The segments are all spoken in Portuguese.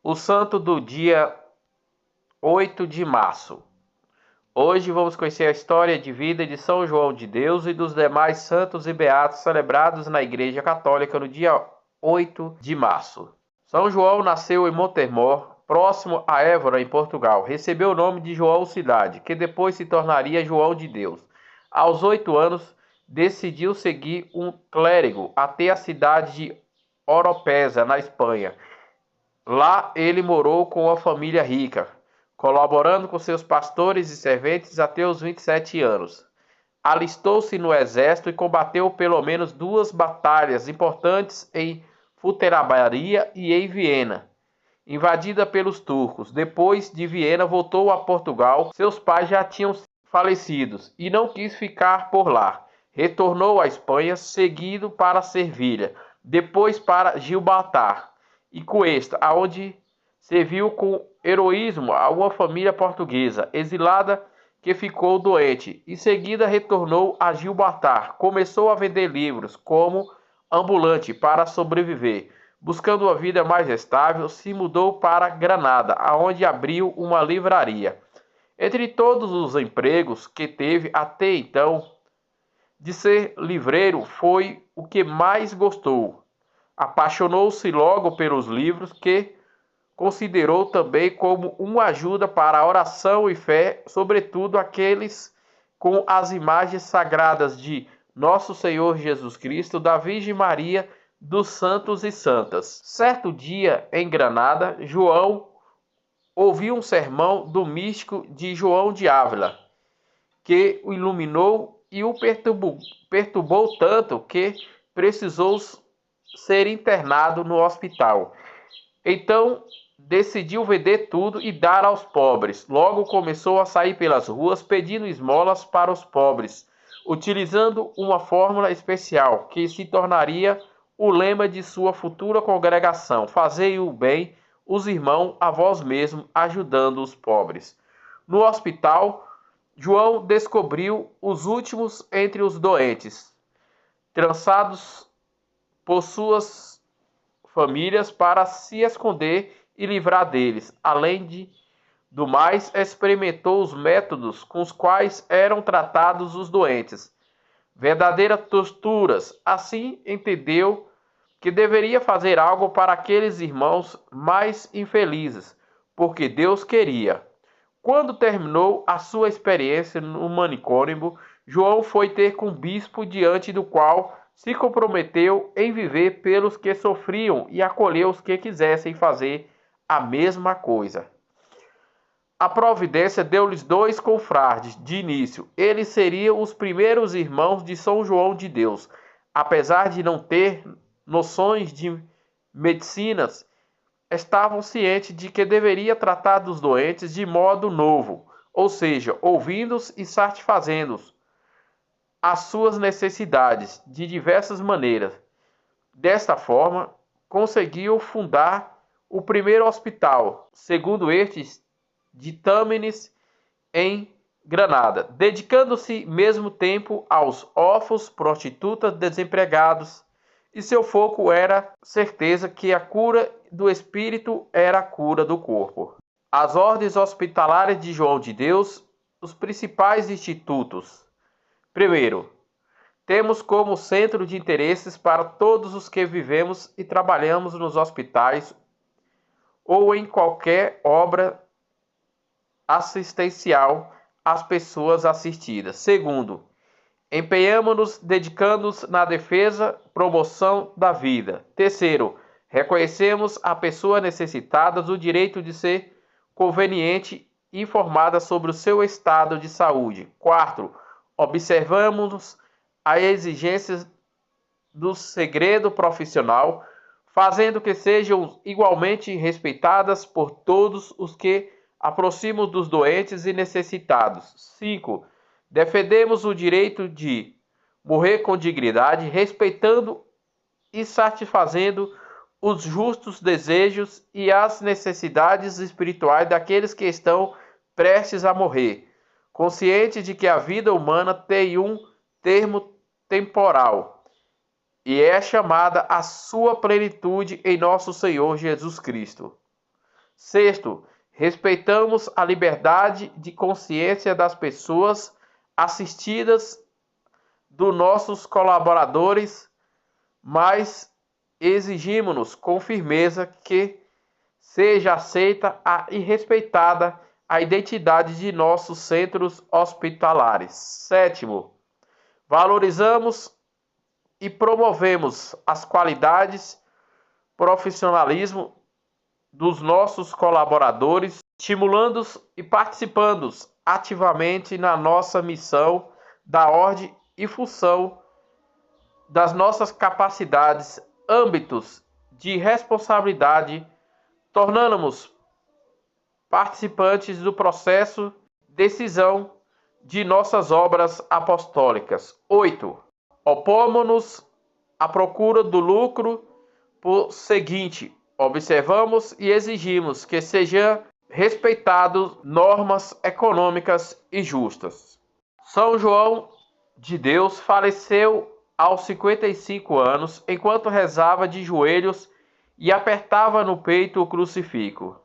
O santo do dia 8 de março. Hoje vamos conhecer a história de vida de São João de Deus e dos demais santos e beatos celebrados na Igreja Católica no dia 8 de março. São João nasceu em Montemor, próximo a Évora, em Portugal. Recebeu o nome de João Cidade, que depois se tornaria João de Deus. Aos 8 anos, decidiu seguir um clérigo até a cidade de Oropesa, na Espanha. Lá ele morou com uma família rica, colaborando com seus pastores e serventes até os 27 anos. Alistou-se no exército e combateu pelo menos 2 batalhas importantes em Futerimaria e em Viena, invadida pelos turcos. Depois de Viena, voltou a Portugal. Seus pais já tinham falecido e não quis ficar por lá. Retornou à Espanha, seguido para Sevilha, depois para Gibraltar e Cuesta, aonde serviu com heroísmo a uma família portuguesa exilada que ficou doente. Em seguida retornou a Gibraltar. Começou a vender livros como ambulante para sobreviver. Buscando uma vida mais estável, se mudou para Granada, aonde abriu uma livraria. Entre todos os empregos que teve até então, de ser livreiro foi o que mais gostou. Apaixonou-se logo pelos livros, que considerou também como uma ajuda para a oração e fé, sobretudo aqueles com as imagens sagradas de Nosso Senhor Jesus Cristo, da Virgem Maria, dos santos e santas. Certo dia, em Granada, João ouviu um sermão do místico de João de Ávila, que o iluminou e o perturbou tanto que precisou ser internado no hospital. Então decidiu vender tudo e dar aos pobres. Logo começou a sair pelas ruas pedindo esmolas para os pobres, utilizando uma fórmula especial que se tornaria o lema de sua futura congregação: fazei o bem, os irmãos, a vós mesmos, ajudando os pobres. No hospital, João descobriu os últimos entre os doentes, trançados por suas famílias para se esconder e livrar deles. Além do mais, experimentou os métodos com os quais eram tratados os doentes, verdadeiras torturas. Assim entendeu que deveria fazer algo para aqueles irmãos mais infelizes, porque Deus queria. Quando terminou a sua experiência no manicômio, João foi ter com o bispo, diante do qual se comprometeu em viver pelos que sofriam e acolher os que quisessem fazer a mesma coisa. A providência deu-lhes 2 confrades de início. Eles seriam os primeiros irmãos de São João de Deus. Apesar de não ter noções de medicinas, estavam cientes de que deveria tratar dos doentes de modo novo, ou seja, ouvindo-os e satisfazendo-os as suas necessidades de diversas maneiras. Desta forma, conseguiu fundar o primeiro hospital, segundo estes, de Tâmenes, em Granada, dedicando-se mesmo tempo aos órfãos, prostitutas, desempregados, e seu foco era certeza que a cura do espírito era a cura do corpo. As ordens hospitalares de João de Deus, os principais institutos. Primeiro, temos como centro de interesses para todos os que vivemos e trabalhamos nos hospitais ou em qualquer obra assistencial às pessoas assistidas. Segundo, empenhamos-nos dedicando-nos na defesa, promoção da vida. Terceiro, reconhecemos a pessoa necessitada o direito de ser conveniente informada sobre o seu estado de saúde. Quarto, observamos as exigências do segredo profissional, fazendo que sejam igualmente respeitadas por todos os que aproximam dos doentes e necessitados. 5. Defendemos o direito de morrer com dignidade, respeitando e satisfazendo os justos desejos e as necessidades espirituais daqueles que estão prestes a morrer, conscientes de que a vida humana tem um termo temporal e é chamada à sua plenitude em nosso Senhor Jesus Cristo. Sexto, respeitamos a liberdade de consciência das pessoas assistidas, dos nossos colaboradores, mas exigimos com firmeza que seja aceita e respeitada a identidade de nossos centros hospitalares. Sétimo, valorizamos e promovemos as qualidades, profissionalismo dos nossos colaboradores, estimulando-os e participando ativamente na nossa missão da ordem e função das nossas capacidades, âmbitos de responsabilidade, tornando-nos participantes do processo de decisão de nossas obras apostólicas. 8. Opomos-nos à procura do lucro por seguinte: observamos e exigimos que sejam respeitadas normas econômicas e justas. São João de Deus faleceu aos 55 anos, enquanto rezava de joelhos e apertava no peito o crucifixo.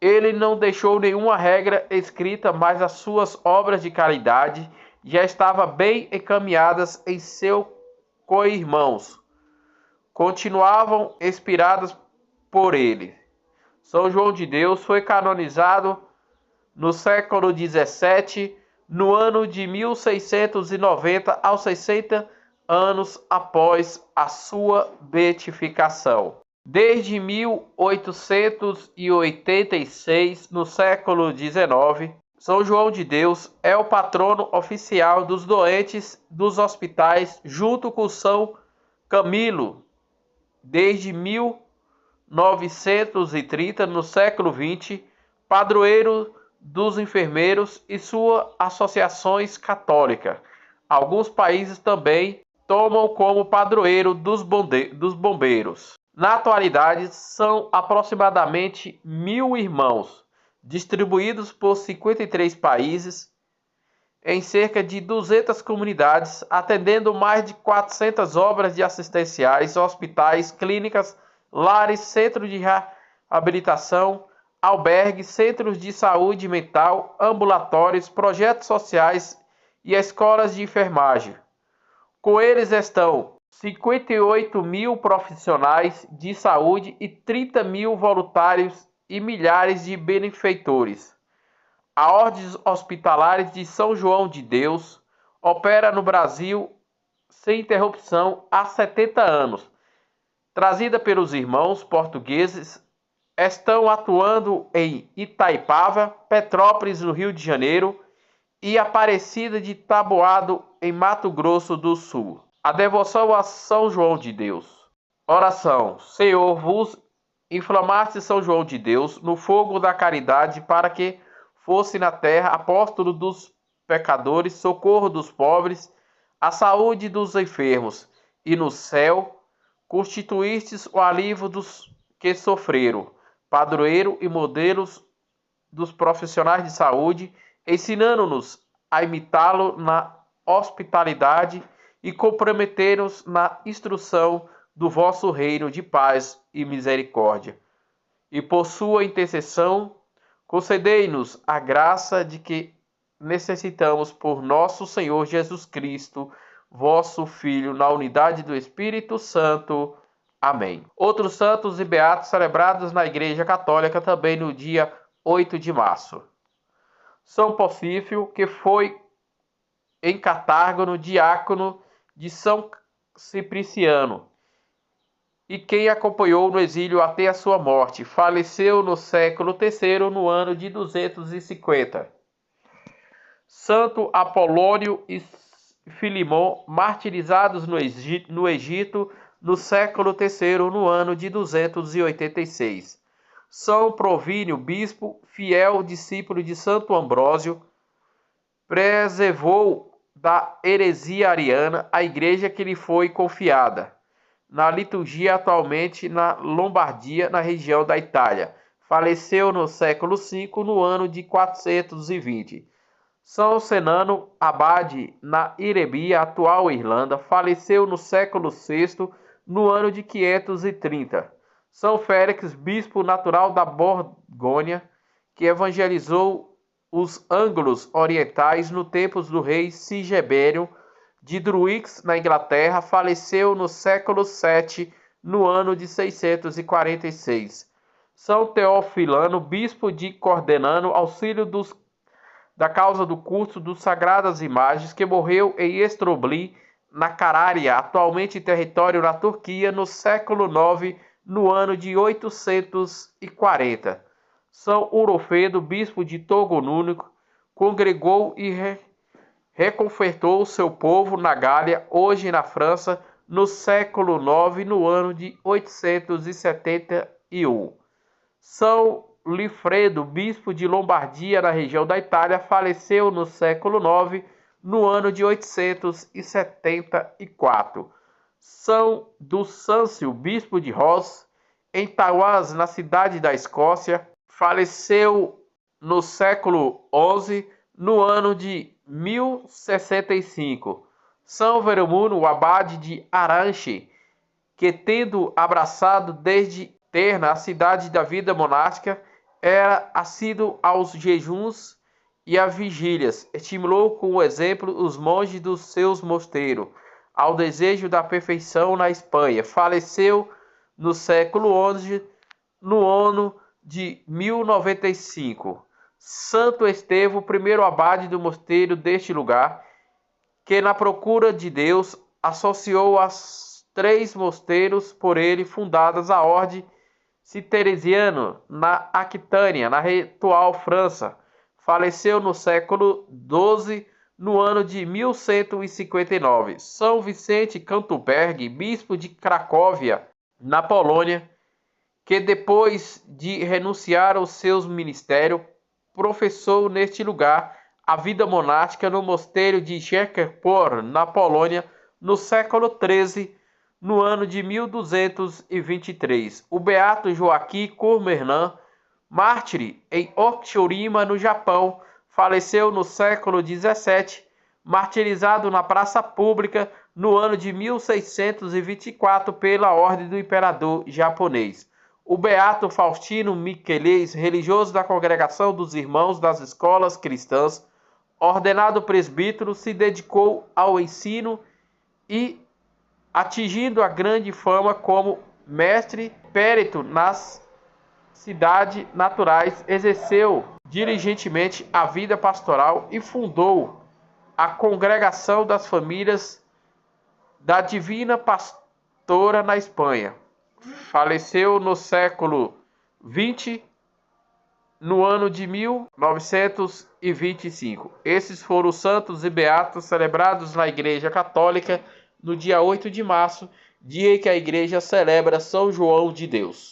Ele não deixou nenhuma regra escrita, mas as suas obras de caridade já estavam bem encaminhadas em seus co-irmãos. Continuavam inspiradas por ele. São João de Deus foi canonizado no século XVII, no ano de 1690, aos 60 anos após a sua beatificação. Desde 1886, no século XIX, São João de Deus é o patrono oficial dos doentes dos hospitais, junto com São Camilo. Desde 1930, no século XX, padroeiro dos enfermeiros e suas associações católicas. Alguns países também tomam como padroeiro dos bombeiros. Na atualidade, são aproximadamente 1.000 irmãos, distribuídos por 53 países, em cerca de 200 comunidades, atendendo mais de 400 obras de assistenciais, hospitais, clínicas, lares, centros de reabilitação, albergues, centros de saúde mental, ambulatórios, projetos sociais e escolas de enfermagem. Com eles estão 58.000 profissionais de saúde e 30.000 voluntários e milhares de benfeitores. A Ordem Hospitalar de São João de Deus opera no Brasil sem interrupção há 70 anos. Trazida pelos irmãos portugueses, estão atuando em Itaipava, Petrópolis, no Rio de Janeiro, e Aparecida de Taboado, em Mato Grosso do Sul. A devoção a São João de Deus. Oração. Senhor, vos inflamaste São João de Deus no fogo da caridade, para que fosse na terra apóstolo dos pecadores, socorro dos pobres, a saúde dos enfermos, e no céu constituístes o alívio dos que sofreram, padroeiro e modelos dos profissionais de saúde, ensinando-nos a imitá-lo na hospitalidade e comprometer-nos na instrução do vosso reino de paz e misericórdia. E por sua intercessão, concedei-nos a graça de que necessitamos por nosso Senhor Jesus Cristo, vosso Filho, na unidade do Espírito Santo. Amém. Outros santos e beatos celebrados na Igreja Católica também no dia 8 de março. São Pacífio, que foi em Cartago, diácono de São Cipriciano, e quem acompanhou no exílio até a sua morte, faleceu no século III, no ano de 250. Santo Apolônio e Filimon, martirizados no Egito, no século III, no ano de 286. São Provínio, bispo, fiel discípulo de Santo Ambrósio, preservou da heresia ariana a igreja que lhe foi confiada, na liturgia atualmente na Lombardia, na região da Itália. Faleceu no século V, no ano de 420. São Senano, abade na Irebia, atual Irlanda, faleceu no século VI, no ano de 530. São Félix, bispo natural da Borgonha, que evangelizou os ângulos orientais no tempo do rei Sigebério de Druix, na Inglaterra, faleceu no século VII, no ano de 646. São Teofilano, bispo de Cordenano, auxílio da causa do culto dos sagradas imagens, que morreu em Estrobli, na Carária, atualmente território na Turquia, no século IX, no ano de 840. São Urofedo, bispo de Togonúnico, congregou e reconfortou seu povo na Gália, hoje na França, no século IX, no ano de 871. São Lifredo, bispo de Lombardia, na região da Itália, faleceu no século IX, no ano de 874. São Ducâncio, bispo de Ross, em Tawaz, na cidade da Escócia, faleceu no século XI, no ano de 1065. São Veremuno, o abade de Aranche, que tendo abraçado desde terna a cidade da vida monástica, era assíduo aos jejuns e a vigílias, estimulou com o exemplo os monges dos seus mosteiros, ao desejo da perfeição na Espanha. Faleceu no século XI, no ano de 1095. Santo Estevão, primeiro abade do mosteiro deste lugar, que na procura de Deus associou as 3 mosteiros por ele fundadas a ordem cisterciana na Aquitânia, na atual França. Faleceu no século XII, no ano de 1159. São Vicente Cantuberg, bispo de Cracóvia, na Polônia, que depois de renunciar ao seu ministério, professou neste lugar a vida monástica no mosteiro de Jekapor, na Polônia, no século XIII, no ano de 1223. O beato Joaquim Cormernan, mártir em Okishima, no Japão, faleceu no século XVII, martirizado na praça pública no ano de 1624 pela ordem do imperador japonês. O beato Faustino Miquelez, religioso da Congregação dos Irmãos das Escolas Cristãs, ordenado presbítero, se dedicou ao ensino e, atingindo a grande fama como mestre périto nas cidades naturais, exerceu diligentemente a vida pastoral e fundou a Congregação das Famílias da Divina Pastora na Espanha. Faleceu no século XX, no ano de 1925. Esses foram os santos e beatos celebrados na Igreja Católica no dia 8 de março, dia em que a Igreja celebra São João de Deus.